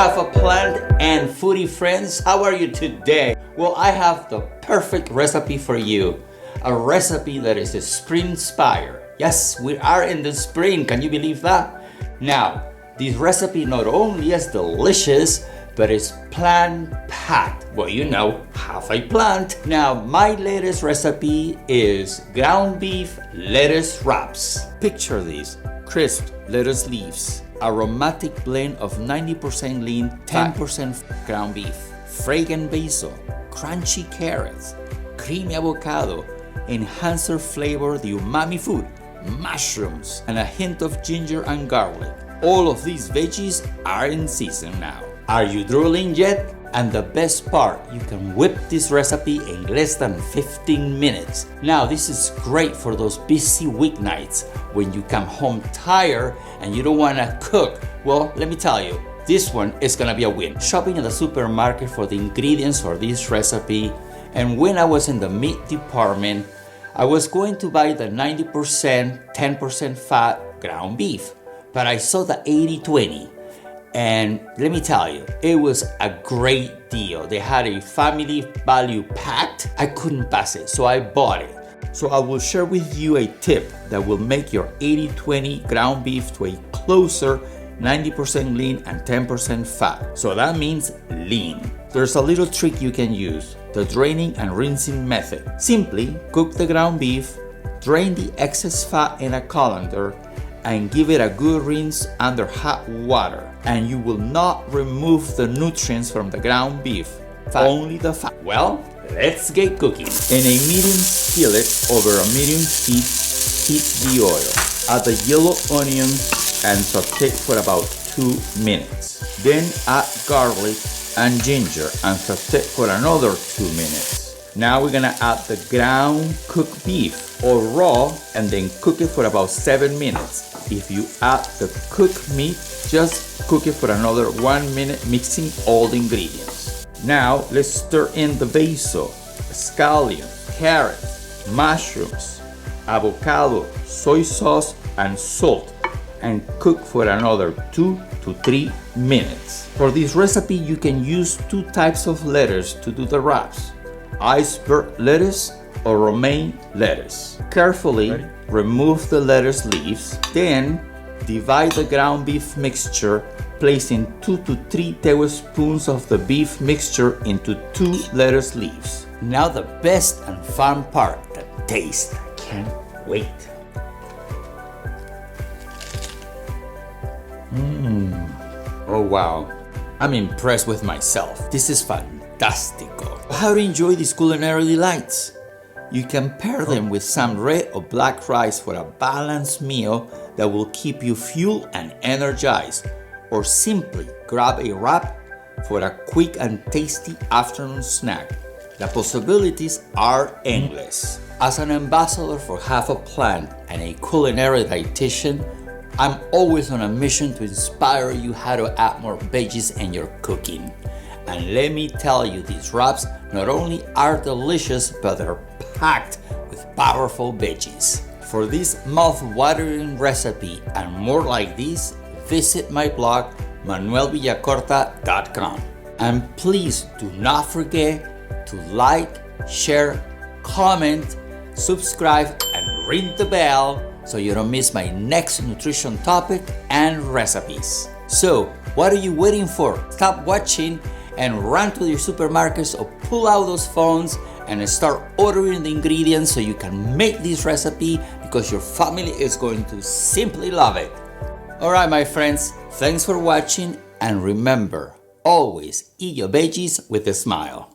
Half a Plant and foodie friends, how are you today? Well, I have the perfect recipe for you. A recipe that is spring inspired. Yes, we are in the spring, can you believe that? Now, this recipe not only is delicious, but it's plant-packed. Well, you know, half a plant. Now, my latest recipe is ground beef lettuce wraps. Picture these, crisp lettuce leaves, aromatic blend of 90% lean, 10% ground beef, fragrant basil, crunchy carrots, creamy avocado, enhancer flavor the umami food, mushrooms, and a hint of ginger and garlic. All of these veggies are in season now. Are you drooling yet? And the best part, you can whip this recipe in less than 15 minutes. Now, this is great for those busy weeknights when you come home tired and you don't want to cook. Well, let me tell you, this one is gonna be a win. Shopping at the supermarket for the ingredients for this recipe, and when I was in the meat department, I was going to buy the 90%, 10% fat ground beef, but I saw the 80-20. And let me tell you, it was a great deal. They had a family value packed. I couldn't pass it, so I bought it. So I will share with you a tip that will make your 80-20 ground beef to a closer 90% lean and 10% fat. So that means lean. There's a little trick you can use, the draining and rinsing method. Simply cook the ground beef, drain the excess fat in a colander, and give it a good rinse under hot water. And you will not remove the nutrients from the ground beef, only the fat. Well, let's get cooking. In a medium skillet over a medium heat, heat the oil. Add the yellow onions and saute for about 2 minutes. Then add garlic and ginger and saute for another 2 minutes. Now we're gonna add the ground cooked beef or raw and then cook it for about 7 minutes. If you add the cooked meat, just cook it for another 1 minute, mixing all the ingredients. Now let's stir in the basil, scallion, carrots, mushrooms, avocado, soy sauce, and salt, and cook for another 2 to 3 minutes. For this recipe, you can use 2 types of lettuce to do the wraps: iceberg lettuce or romaine lettuce. Carefully remove the lettuce leaves, then divide the ground beef mixture, placing 2 to 3 tablespoons of the beef mixture into 2 lettuce leaves. Now the best and fun part, the taste. I can't wait. Oh wow, I'm impressed with myself. This is fantastico. How to enjoy these culinary delights? You can pair them with some red or black rice for a balanced meal that will keep you fueled and energized, or simply grab a wrap for a quick and tasty afternoon snack. The possibilities are endless. As an ambassador for Half a Plant and a culinary dietitian, I'm always on a mission to inspire you how to add more veggies in your cooking. And let me tell you, these wraps not only are delicious, but they're packed with powerful veggies. For this mouth-watering recipe and more like this, visit my blog, Villacorta.com. And please do not forget to like, share, comment, subscribe, and ring the bell so you don't miss my next nutrition topic and recipes. So, what are you waiting for? Stop watching and run to your supermarkets or pull out those phones and start ordering the ingredients so you can make this recipe, because your family is going to simply love it. Alright my friends, thanks for watching, and remember, always eat your veggies with a smile.